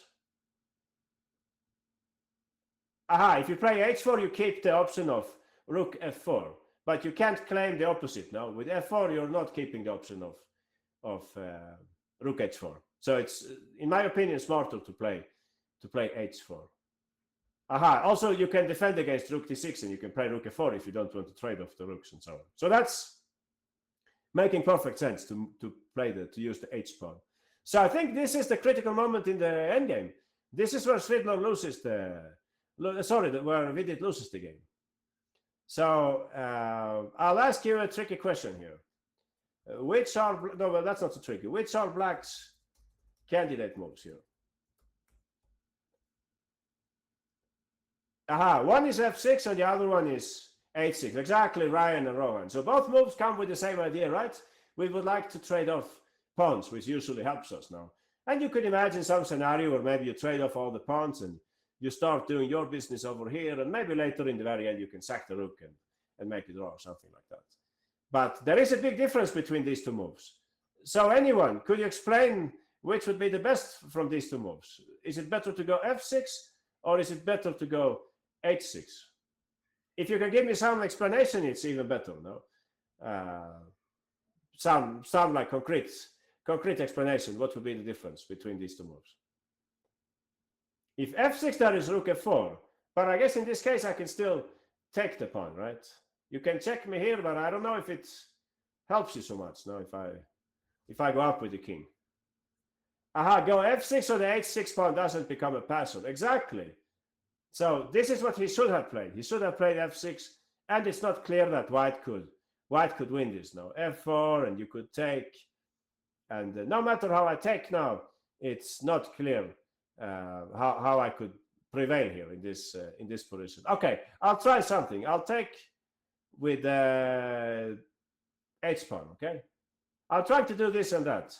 If you play h4, you keep the option of rook f4, but you can't claim the opposite. No, with f4, you're not keeping the option of rook h4. So it's, in my opinion, smarter to play h4. Also, you can defend against rook d6, and you can play rook f4 if you don't want to trade off the rooks and so on. So that's making perfect sense to use the h pawn. So I think this is the critical moment in the endgame. This is where Svidler loses where Vidit loses the game. So I'll ask you a tricky question here. Which are that's not so tricky. Which are black's candidate moves here? One is f6 and the other one is h6. Exactly, Ryan and Rohan. So both moves come with the same idea, right? We would like to trade off pawns, which usually helps us now. And you could imagine some scenario where maybe you trade off all the pawns and you start doing your business over here, and maybe later in the very end you can sack the rook and make a draw or something like that. But there is a big difference between these two moves. So anyone, could you explain which would be the best from these two moves? Is it better to go f6 or is it better to go h6? If you can give me some explanation, it's even better, no? Some like concrete explanation, what would be the difference between these two moves? If f6, there is rook f4, but I guess in this case I can still take the pawn, right? You can check me here, but I don't know if it helps you so much, no, if I go up with the king. Go f6 so the h6 pawn doesn't become a passer. Exactly. So this is what he should have played. He should have played f6, and it's not clear that white could win this now. f4, and you could take, and no matter how I take now, it's not clear how I could prevail here in this position. Okay, I'll try something. I'll take with h pawn. Okay, I'll try to do this and that.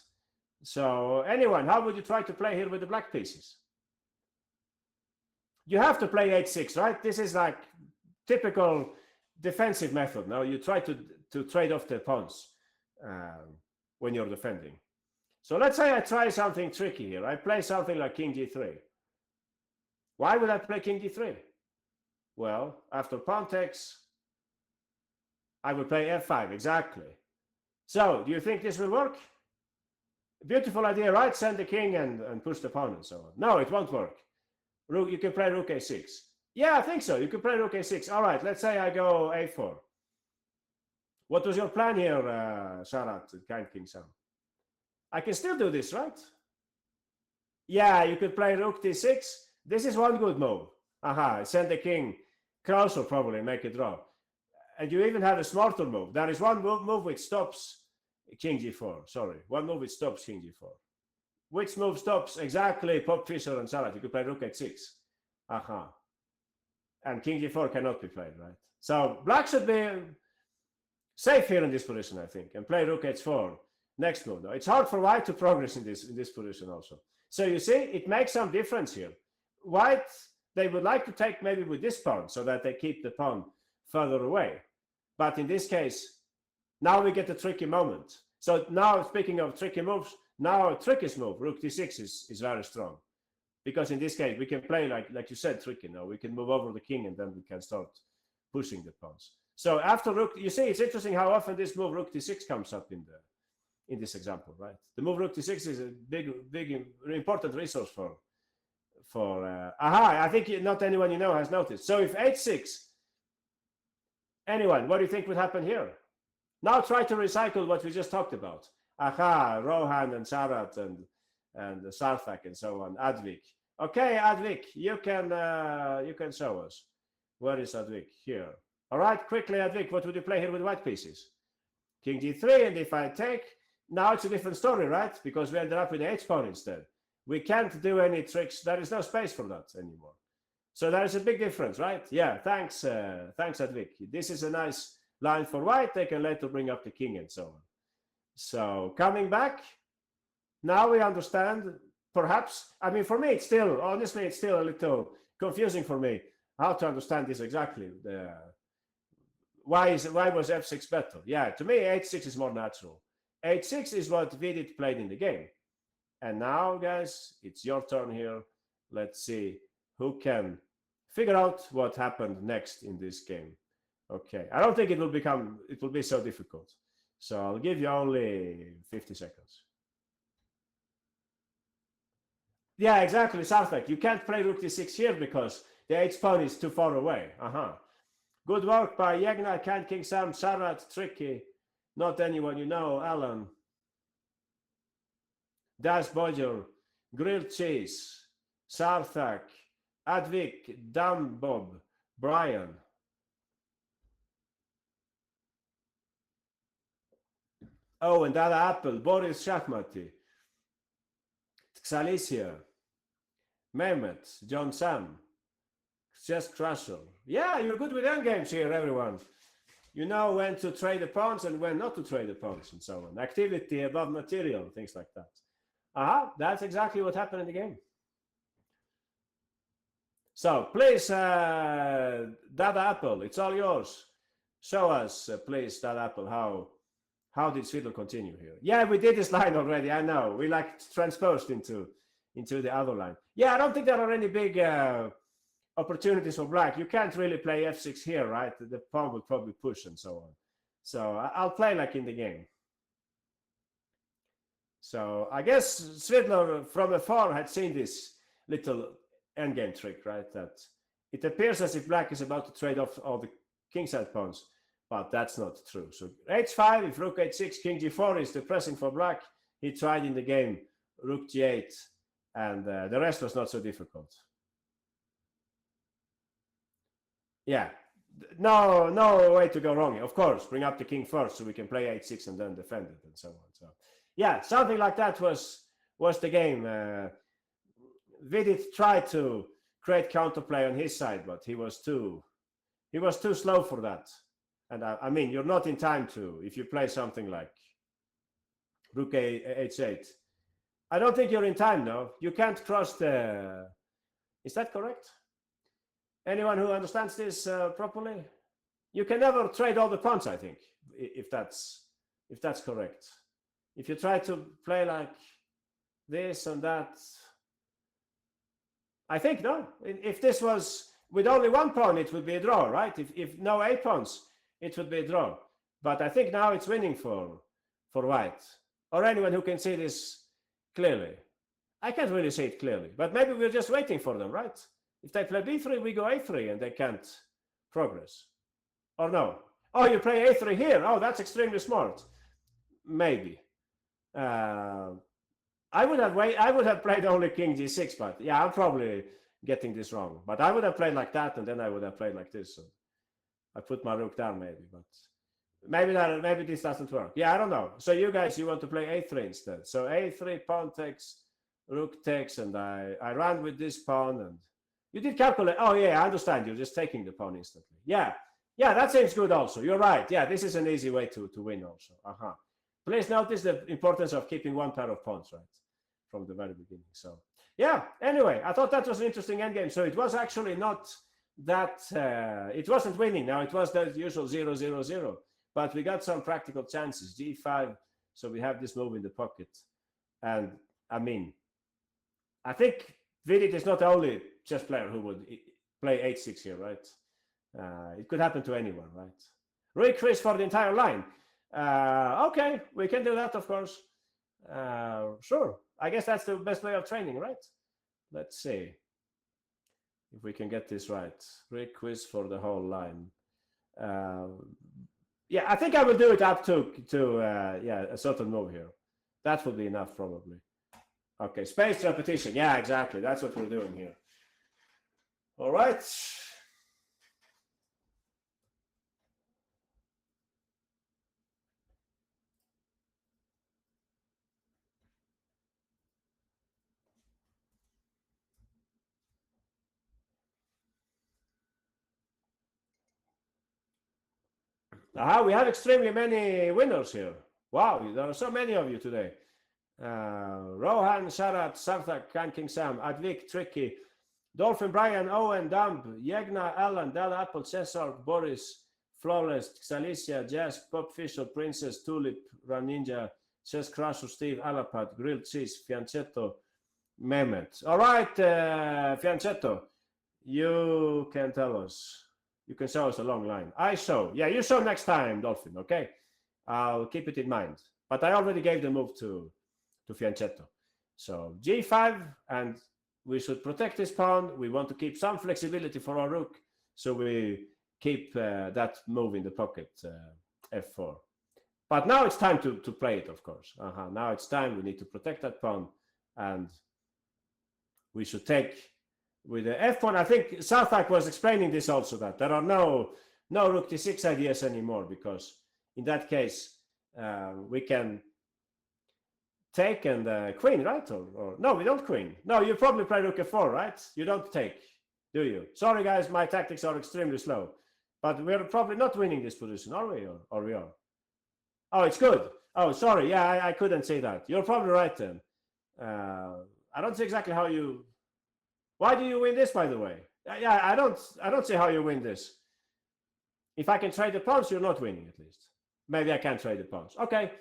So anyone, how would you try to play here with the black pieces? You have to play h6, right? This is like typical defensive method. Now you try to trade off the pawns when you're defending. So let's say I try something tricky here. I play something like king g3. Why would I play king g3? Well, after pawn takes, I will play f5, exactly. So do you think this will work? Beautiful idea, right? Send the king and push the pawn and so on. No, it won't work. You can play rook a6. Yeah, I think so. You can play rook a6. All right, let's say I go a4. What was your plan here, Sharat, Kind King Sam? I can still do this, right? Yeah, you could play rook d6. This is one good move. Send the king closer probably, make a draw. And you even have a smarter move. There is one move which stops king g4. Sorry, one move which stops king g4. Which move stops? Exactly, Pop Fisher and Sarat. You could play rook h6. And king g4 cannot be played, right? So black should be safe here in this position, I think, and play rook h4. Next move. Now, it's hard for white to progress in this position also. So you see, it makes some difference here. White, they would like to take maybe with this pawn so that they keep the pawn further away. But in this case, now we get a tricky moment. So now, speaking of tricky moves, now a trickiest move, rook d6 is very strong. Because in this case, we can play like you said, tricky now. We can move over the king and then we can start pushing the pawns. So after rook, you see, it's interesting how often this move rook d6 comes up in this example, right? The move rook d6 is a big, important resource I think not anyone you know has noticed. So if h6, anyone, what do you think would happen here? Now try to recycle what we just talked about. Rohan and Sarat and Sarthak and so on. Advik. Okay, Advik, you can show us. Where is Advik? Here. All right, quickly, Advik, what would you play here with white pieces? King d3, and if I take, now it's a different story, right? Because we ended up with the h-pawn instead. We can't do any tricks. There is no space for that anymore. So there is a big difference, right? Yeah, thanks, Advik. This is a nice line for white. They can later bring up the king and so on. So coming back, now we understand, perhaps, I mean, for me, honestly, it's still a little confusing for me how to understand this exactly. Why was f6 better? Yeah, to me, h6 is more natural. h6 is what Vidit played in the game. And now, guys, it's your turn here. Let's see who can figure out what happened next in this game. Okay, I don't think it will be so difficult. So I'll give you only 50 seconds. Yeah, exactly, Sarthak. You can't play rook d6 here because the h-pawn is too far away. Good work by Yegna, Kind King Sam, Sarat, Tricky, not anyone you know, Alan, Das Bodger, Grilled Cheese, Sarthak, Advik, Dam Bob, Brian. Oh, and Dada Apple, Boris Shachmati, Xalicia, Mehmet, John Sam, Just Crusher. Yeah, you're good with endgames here, everyone. You know when to trade the pawns and when not to trade the pawns and so on. Activity above material, things like that. That's exactly what happened in the game. So please, Dada Apple, it's all yours. Show us, please, Dada Apple, how did Svidler continue here? Yeah, we did this line already. I know. We transposed into the other line. Yeah, I don't think there are any big opportunities for black. You can't really play f6 here, right? The pawn will probably push and so on. So I'll play like in the game. So I guess Svidler from afar had seen this little endgame trick, right? That it appears as if black is about to trade off all the kingside pawns, but that's not true. So h5, if rook h6, king g4 is depressing for black. He tried in the game rook g8, and the rest was not so difficult. Yeah, no way to go wrong. Of course, bring up the king first so we can play h6 and then defend it and so on. So yeah, something like that was the game. Vidit tried to create counterplay on his side, but he was too slow for that. And I mean, you're not in time to, if you play something like rook h8. I don't think you're in time, no. You can't cross the... Is that correct? Anyone who understands this properly? You can never trade all the pawns, I think, if that's correct. If you try to play like this and that, I think no. If this was with only one pawn, it would be a draw, right? If no 8 pawns, it would be a draw. But I think now it's winning for white. Or anyone who can see this clearly. I can't really see it clearly, but maybe we're just waiting for them, right? If they play b3, we go a3 and they can't progress. Or no? Oh, you play a3 here. Oh, that's extremely smart. Maybe. I would have played only king g6, but yeah, I'm probably getting this wrong. But I would have played like that, and then I would have played like this. So I put my rook down, maybe, but maybe this doesn't work. Yeah, I don't know. So you guys, you want to play a3 instead. So a3, pawn takes, rook takes, and I ran with this pawn, and you did calculate. Oh yeah, I understand. You're just taking the pawn instantly. Yeah, that seems good also. You're right. Yeah, this is an easy way to win also. Please notice the importance of keeping one pair of pawns, right, from the very beginning. So yeah, anyway, I thought that was an interesting endgame. So it was actually not that, it wasn't winning. Now it was the usual 0-0-0, but we got some practical chances. g5, so we have this move in the pocket. And I mean, I think Vidit is not the only chess player who would play h6 here, right? It could happen to anyone, right? Requiz for the entire line. Okay, we can do that, of course. Sure. I guess that's the best way of training, right? Let's see if we can get this right. Requiz for the whole line. Yeah, I think I will do it up to a certain move here. That will be enough, probably. Okay, spaced repetition. Yeah, exactly. That's what we're doing here. All right. We have extremely many winners here. Wow, there are so many of you today. Rohan, Sharat, Sarthak, Khan King Sam, Advik, Tricky, Dolphin, Brian, Owen, Dump, Yegna, Alan, Dal Apple, Cesar, Boris, Flawless, Xalicia, Jazz, Pop Fisher, Princess, Tulip, Run Ninja, Chess Crusher, Steve, Alapat, Grilled Cheese, Fianchetto, Mehmet. All right, Fianchetto, you can tell us. You can show us a long line. I show. Yeah, you show next time, Dolphin, okay? I'll keep it in mind. But I already gave the move to Fianchetto. So g5, and we should protect this pawn. We want to keep some flexibility for our rook, so we keep that move in the pocket, f4. But now it's time to play it, of course. Now it's time. We need to protect that pawn, and we should take with the f1. I think Sarthak was explaining this also, that there are no rook d6 ideas anymore, because in that case we can take and queen, right? Or no, we don't queen. No, you probably play rook f4, right? You don't take. Do you? Sorry, guys, my tactics are extremely slow. But we're probably not winning this position, are we? Or we are? Oh, it's good. Oh, sorry. Yeah, I couldn't say that. You're probably right then. I don't see exactly how you... Why do you win this, by the way? Yeah, I don't see how you win this. If I can trade the pawns, you're not winning, at least. Maybe I can trade the pawns. Okay.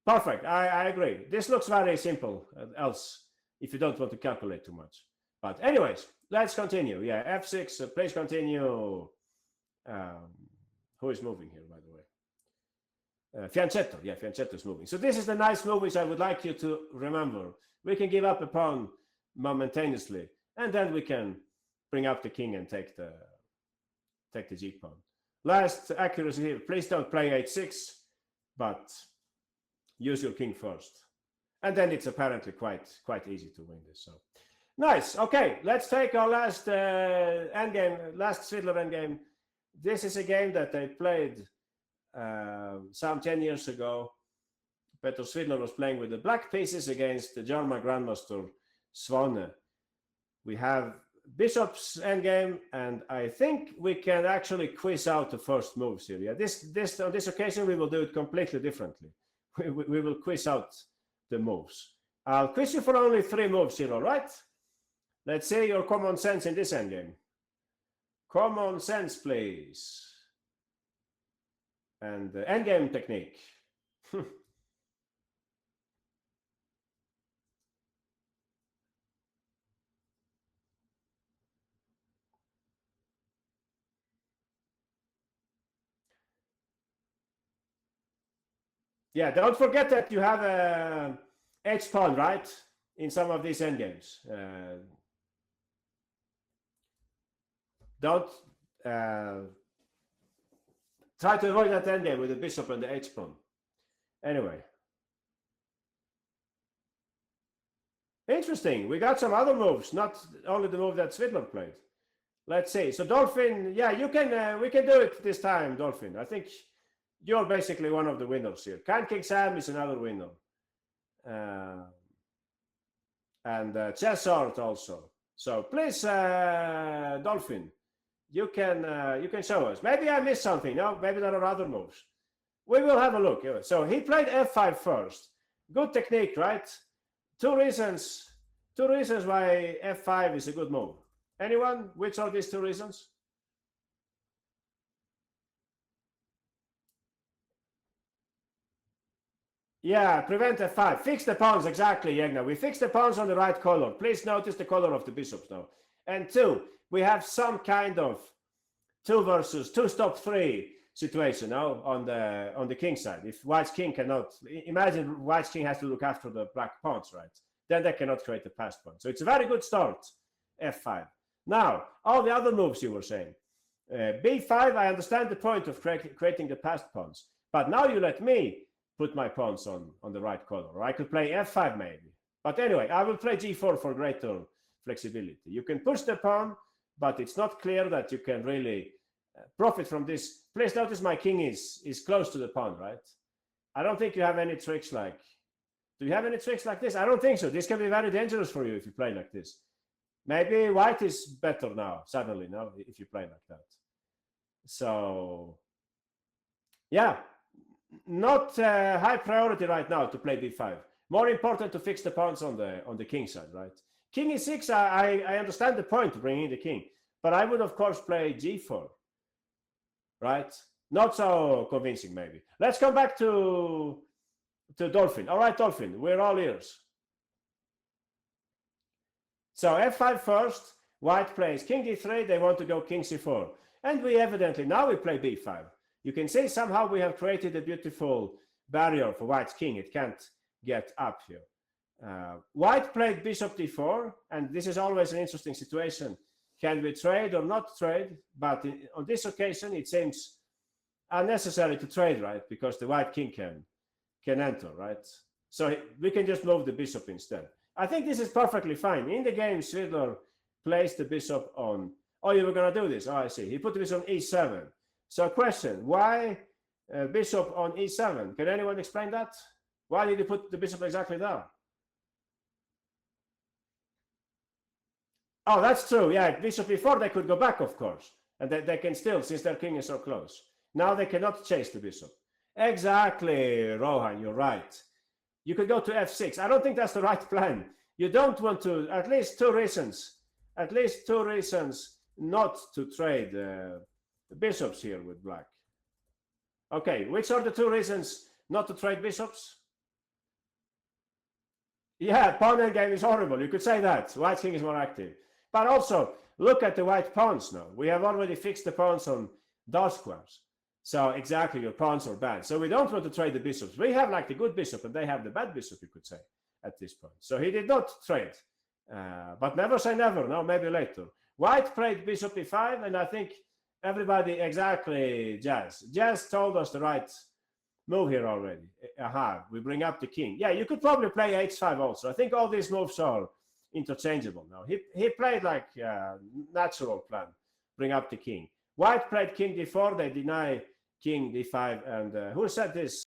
Perfect. I agree. This looks very simple, else, if you don't want to calculate too much. But anyways, let's continue. Yeah, f6, please continue. Who is moving here, by the way? Fianchetto. Yeah, Fianchetto is moving. So this is the nice move which I would like you to remember. We can give up a pawn momentaneously, and then we can bring up the king and take the g pawn. Last accuracy here. Please don't play h6, but use your king first. And then it's apparently quite easy to win this. So nice. Okay, let's take our last endgame, last Svidler endgame. This is a game that I played some 10 years ago. Peter Svidler was playing with the black pieces against the German grandmaster Swane. We have bishop's endgame, and I think we can actually quiz out the first moves here. Yeah, on this occasion we will do it completely differently. We will quiz out the moves. I'll quiz you for only 3 moves here, all right? Let's see your common sense in this endgame. Common sense, please. And the endgame technique. Yeah, don't forget that you have a h pawn, right? In some of these endgames. Don't try to avoid that endgame with the bishop and the h pawn. Anyway. Interesting. We got some other moves, not only the move that Svidler played. Let's see. So Dolphin, yeah, you can. We can do it this time, Dolphin. I think you're basically one of the winners here. Can King Sam is another winner, and Chess Art also. So please, Dolphin, you can show us. Maybe I missed something. No, maybe there are other moves. We will have a look. So he played f5 first. Good technique, right? Two reasons why f5 is a good move. Anyone? Which are these 2 reasons? Yeah, prevent f5. Fix the pawns, exactly, Yegna. We fix the pawns on the right color. Please notice the color of the bishops now. And 2, we have some kind of 2 versus 2 stop 3 situation now on the king side. If White's king cannot, imagine White's king has to look after the black pawns, right? Then they cannot create a passed pawn. So it's a very good start, f5. Now, all the other moves you were saying. b5, I understand the point of creating the passed pawns. But now you let me put my pawns on the right color. Or I could play f5 maybe. But anyway, I will play g4 for greater flexibility. You can push the pawn, but it's not clear that you can really profit from this. Please notice my king is close to the pawn, right? I don't think you have any tricks like... Do you have any tricks like this? I don't think so. This can be very dangerous for you if you play like this. Maybe White is better now, suddenly, no, if you play like that. So, yeah, not high priority right now to play b5. More important to fix the pawns on the king side, right? King e6, I understand the point to bring in the king, but I would of course play g4, right? Not so convincing, maybe. Let's come back to Dolphin. All right, Dolphin, we're all ears. So f5 first, White plays king d3, they want to go king c4. And we evidently, now we play b5. You can see somehow we have created a beautiful barrier for White's king. It can't get up here. White played bishop d4, and this is always an interesting situation. Can we trade or not trade? But on this occasion, it seems unnecessary to trade, right? Because the White king can enter, right? So we can just move the bishop instead. I think this is perfectly fine. In the game, Svidler placed the bishop on... Oh, you were going to do this? Oh, I see. He put the bishop on e7. So question, why bishop on e7? Can anyone explain that? Why did he put the bishop exactly there? Oh, that's true. Yeah, bishop e4, they could go back, of course. And they can still, since their king is so close. Now they cannot chase the bishop. Exactly, Rohan, you're right. You could go to f6. I don't think that's the right plan. You don't want to, at least two reasons not to trade the bishops here with black. Okay, which are the two reasons not to trade bishops? Yeah, pawn endgame is horrible. You could say that. White king is more active. But also, look at the white pawns now. We have already fixed the pawns on dark squares. So exactly, your pawns are bad. So we don't want to trade the bishops. We have like the good bishop and they have the bad bishop, you could say, at this point. So he did not trade. But never say never. No, maybe later. White played bishop e5, and I think everybody, exactly, Jazz told us the right move here already. Aha, we bring up the king. Yeah, you could probably play h5 also. I think all these moves are interchangeable now. He played like natural plan, bring up the king. White played king d4, they deny king d5, and who said this?